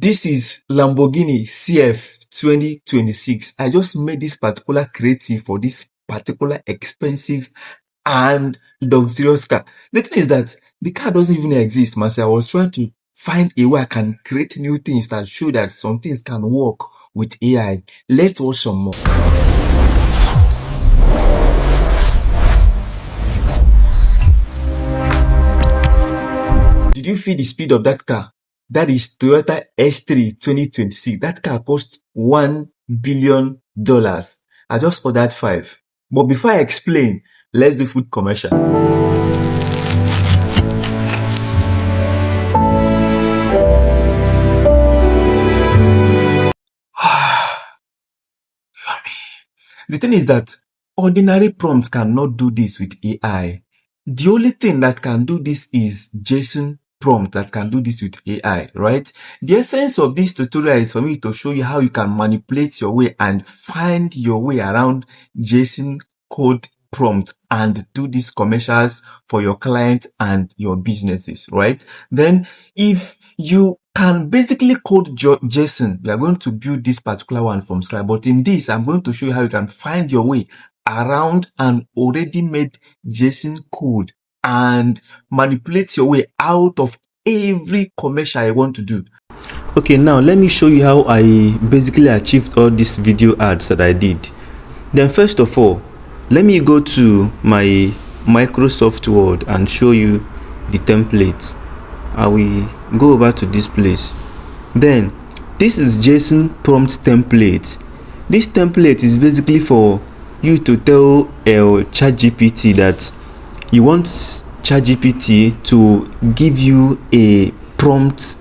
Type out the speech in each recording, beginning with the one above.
This is Lamborghini CF 2026. I just made this particular creative for this particular expensive and luxurious car. The thing is that the car doesn't even exist, man. So I was trying to find a way I can create new things that show that some things can work with AI. Let's watch some more. Did you feel the speed of that car? That is Toyota S3 2026. That car cost $1 billion. I just ordered 5. But before I explain, let's do food commercial. The thing is that ordinary prompts cannot do this with AI. The only thing that can do this is JSON prompt that can do this with AI, right? The essence of this tutorial is for me to show you how you can manipulate your way and find your way around JSON code prompt and do these commercials for your client and your businesses, right? Then if you can basically code JSON, we are going to build this particular one from scratch. But in this, I'm going to show you how you can find your way around an already made JSON code and manipulate your way out of every commercial I want to do. Okay, now let me show you how I basically achieved all these video ads that I did. Then first of all, let me go to my Microsoft Word and show you the template. I will go over to this place. Then this is JSON prompt template. This template is basically for you to tell ChatGPT that you want ChatGPT to give you a prompt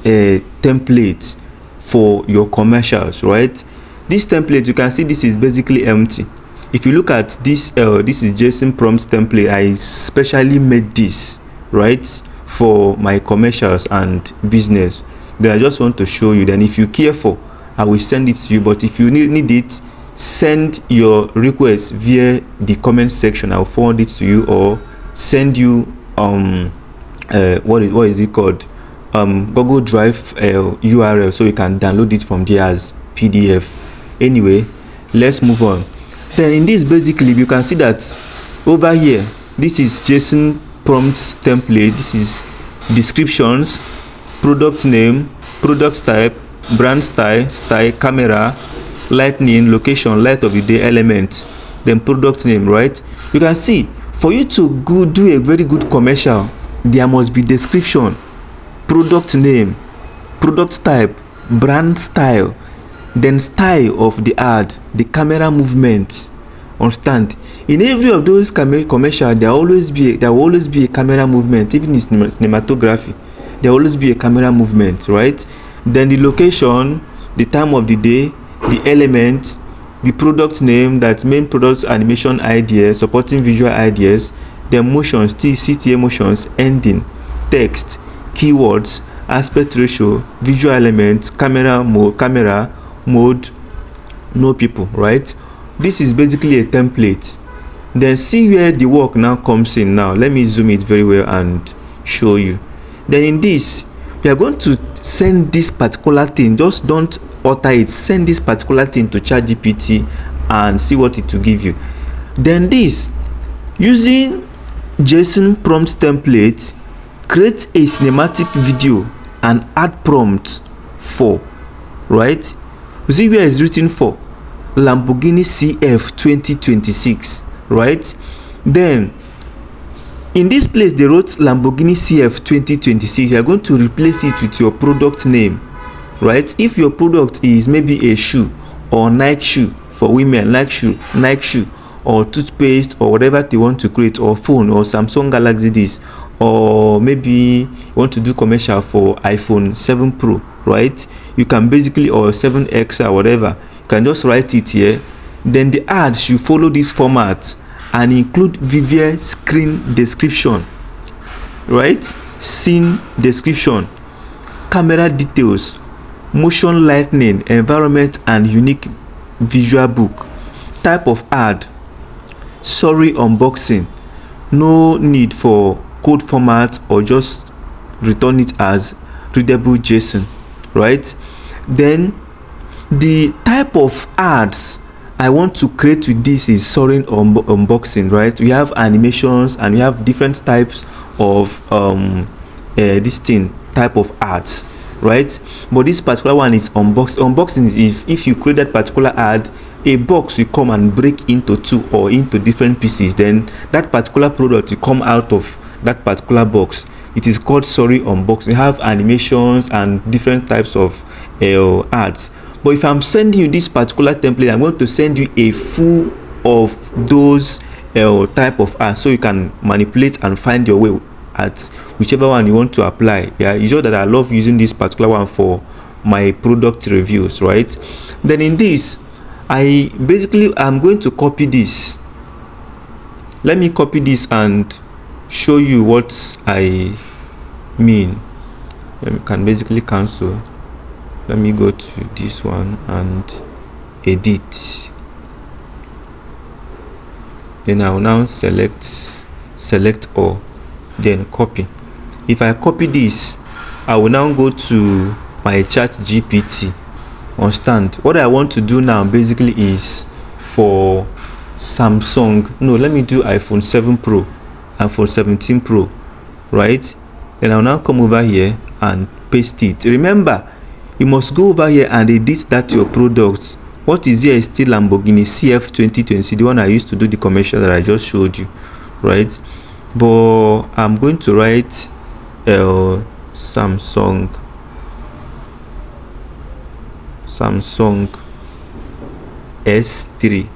template for your commercials, right? This template, you can see this is basically empty. If you look at this, this is JSON prompt template. I specially made this, right, for my commercials and business. Then I just want to show you. Then if you're careful, I will send it to you. But if you need it, send your request via the comment section. I'll forward it to you, or send you what is it called, Google Drive URL, so you can download it from there as PDF. Anyway, let's move on. Then in this, basically you can see that over here, this is JSON prompts template. This is descriptions, product name, product type, brand style, camera, lightning, location, light of the day, elements, then product name, right? You can see, for you to do a very good commercial, there must be description, product name, product type, brand style, then style of the ad, the camera movement. Understand? In every of those commercial, there will always be a camera movement. Even in cinematography, there will always be a camera movement, right? Then the location, the time of the day, the element, the product name, that main product animation idea, supporting visual ideas, the motions, CTA motions, ending, text, keywords, aspect ratio, visual elements, camera mode, no people, right? This is basically a template. Then see where the work now comes in. Now let me zoom it very well and show you. Then in this, we are going to send this particular thing. Just don't alter it. Send this particular thing to ChatGPT and see what it will give you. Then this, using JSON prompt template, create a cinematic video and add prompt for, right? See where it's written for Lamborghini CF 2026, right? Then in this place they wrote Lamborghini CF 2026. You are going to replace it with your product name, right? If your product is maybe a shoe or Nike shoe for women, Nike shoe, or toothpaste, or whatever they want to create, or phone, or Samsung Galaxy this, or maybe you want to do commercial for iPhone 7 Pro, right? You can basically, or 7X or whatever, you can just write it here. Then the ad should follow this format and include vivid screen description, right? Scene description, camera details, motion, lightning, environment, and unique visual book. Type of ad, sorry, unboxing, no need for code format, or just return it as readable JSON, right? Then the type of ads I want to create with this is soaring unboxing, right? We have animations and we have different types of this thing type of ads, right? But this particular one is unboxing is if you create that particular ad, a box will come and break into two or into different pieces, then that particular product will come out of that particular box. It is called sorry unboxing. We have animations and different types of ads. But if I'm sending you this particular template, I'm going to send you a full of those type of ads, so you can manipulate and find your way at whichever one you want to apply. Yeah, it's just that I love using this particular one for my product reviews, right? Then in this, I'm going to copy this. Let me copy this and show you what I mean. I can basically cancel. Let me go to this one and edit. Then I will now select all, then copy. If I copy this, I will now go to my ChatGPT. Understand? What I want to do now basically is for Samsung. No, let me do iPhone 7 Pro, iPhone 17 Pro, right? Then I'll now come over here and paste it. Remember, you must go over here and edit that your product. What is here is still Lamborghini CF 2020, the one I used to do the commercial that I just showed you, right? But I'm going to write Samsung S3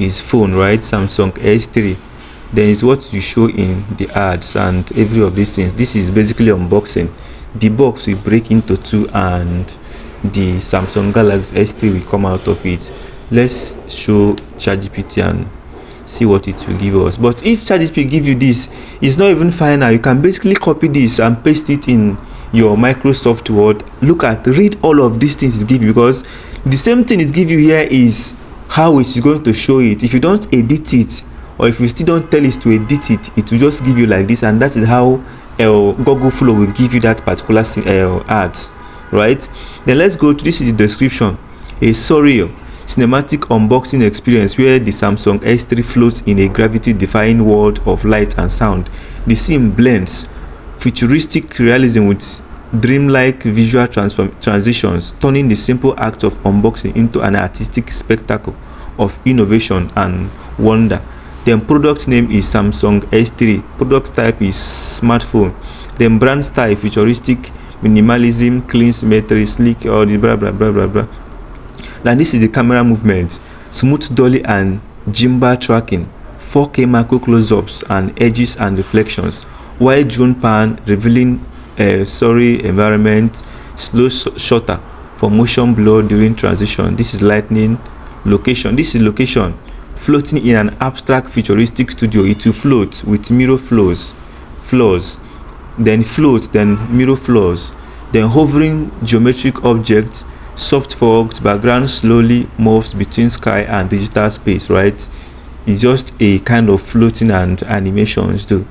is phone, right? Samsung S3. Then is what you show in the ads and every of these things. This is basically unboxing. The box will break into two and the Samsung Galaxy S3 will come out of it. Let's show ChatGPT and see what it will give us. But if ChatGPT give you this, it's not even final. You can basically copy this and paste it in your Microsoft Word. Read all of these things it give you, because the same thing it give you here is how it's going to show it. If you don't edit it, or if you still don't tell it to edit it, it will just give you like this, and that is how Google Flow will give you that particular ads, right? Then let's go to this is the description. A surreal cinematic unboxing experience where the Samsung S3 floats in a gravity-defying world of light and sound. The scene blends futuristic realism with dreamlike visual transitions, turning the simple act of unboxing into an artistic spectacle of innovation and wonder. Then product name is Samsung S3. Product type is smartphone. Then brand style futuristic, minimalism, clean symmetry, sleek, or the blah blah blah blah blah. Then this is the camera movement, smooth dolly and gimbal tracking, 4K macro close-ups and edges and reflections, wide drone pan revealing environment, slow shutter for motion blur during transition. This is lightning. Location. This is location. Floating in an abstract futuristic studio. It will float with mirror floors, then float, then mirror floors, then hovering geometric objects, soft fogs, background slowly moves between sky and digital space, right? It's just a kind of floating and animations do.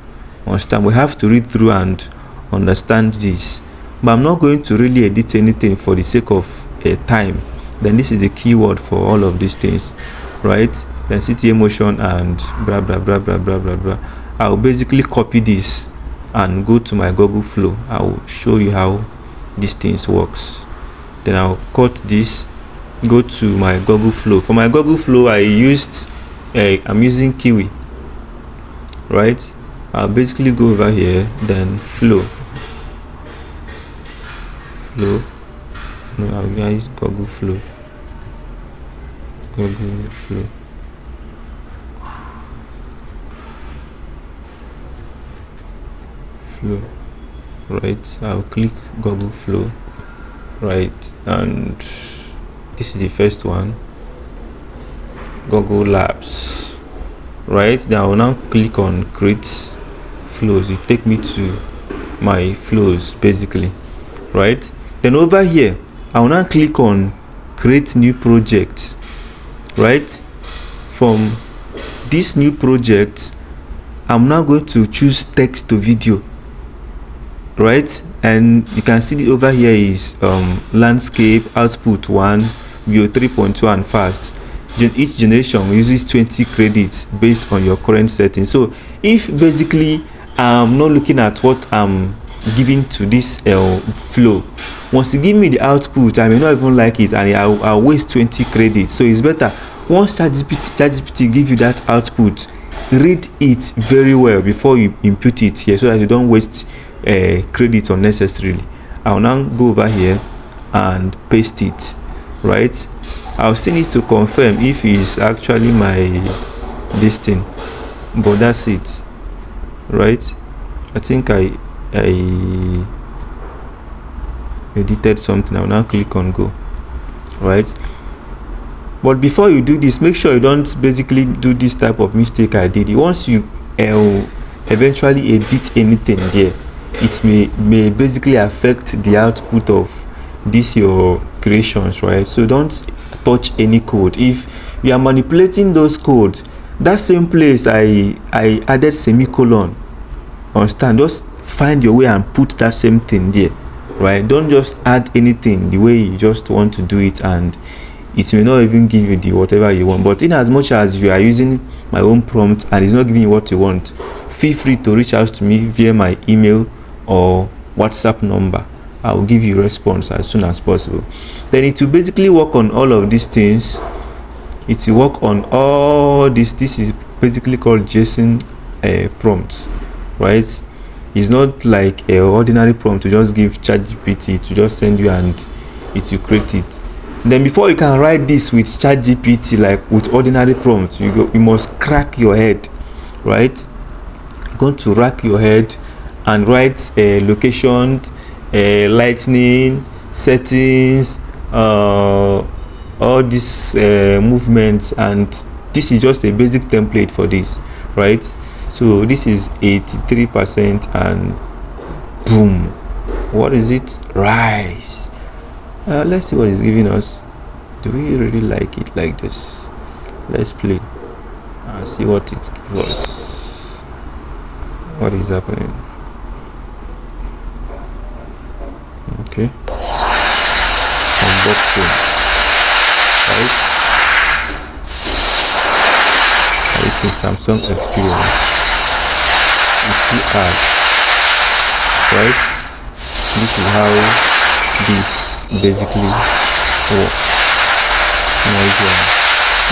Understand? We have to read through and understand this, but I'm not going to really edit anything for the sake of time. Then this is a keyword for all of these things, right? Density, emotion, and blah blah blah blah blah blah blah. I'll basically copy this and go to my Google Flow. I'll show you how these things works. Then I'll cut this, go to my Google Flow. For my Google Flow, I'm using Kiwi, right? I'll basically go over here, then flow. No, I'll use Google Flow. Right, I'll click Google Flow, right, and this is the first one, Google Labs, right? Then I will now click on create flows. It take me to my flows basically, right? Then over here I will now click on create new project, right? From this new project I'm now going to choose text to video. right? And you can see over here is landscape output 1, view 3.2 and fast. Each generation uses 20 credits based on your current settings. So if basically I'm not looking at what I'm giving to this flow, once you give me the output, I may not even like it, and I'll waste 20 credits. So it's better once ChatGPT give you that output, read it very well before you input it here, so that you don't waste credit unnecessarily. I'll now go over here and paste it, right? I'll still need to confirm if it's actually my this thing, but that's it, right? I think I edited something. I'll now click on go, right? But before you do this, make sure you don't basically do this type of mistake I did. Once you eventually edit anything there, it may basically affect the output of this your creations, right? So don't touch any code. If you are manipulating those codes, that same place I added semicolon, understand, just find your way and put that same thing there, right? Don't just add anything the way you just want to do it, and it may not even give you the whatever you want. But in as much as you are using my own prompt and it's not giving you what you want, feel free to reach out to me via my email or WhatsApp number. I will give you a response as soon as possible. Then it will basically work on all of these things. It will work on all this. This is basically called JSON prompts, right? It's not like an ordinary prompt to just give ChatGPT to just send you and it will create it. Then before you can write this with ChatGPT, like with ordinary prompts, you must crack your head, right? You're going to rack your head and write location, lightning, settings, all these movements, and this is just a basic template for this, right? So this is 83%, and boom, what is it? Rise. Let's see what it's giving us. Do we really like it like this? Let's play and see what it gives us. What is happening? Okay, unboxing, right? This is Samsung experience. You see ads, right? This is how this basically works.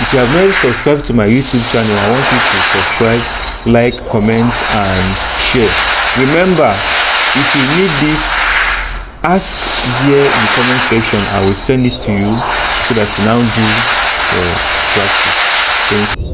If you have not subscribed to my YouTube channel, I want you to subscribe, like, comment and share. Remember, if you need this, ask via the comment section. I will send this to you so that you now do your practice. Thank you.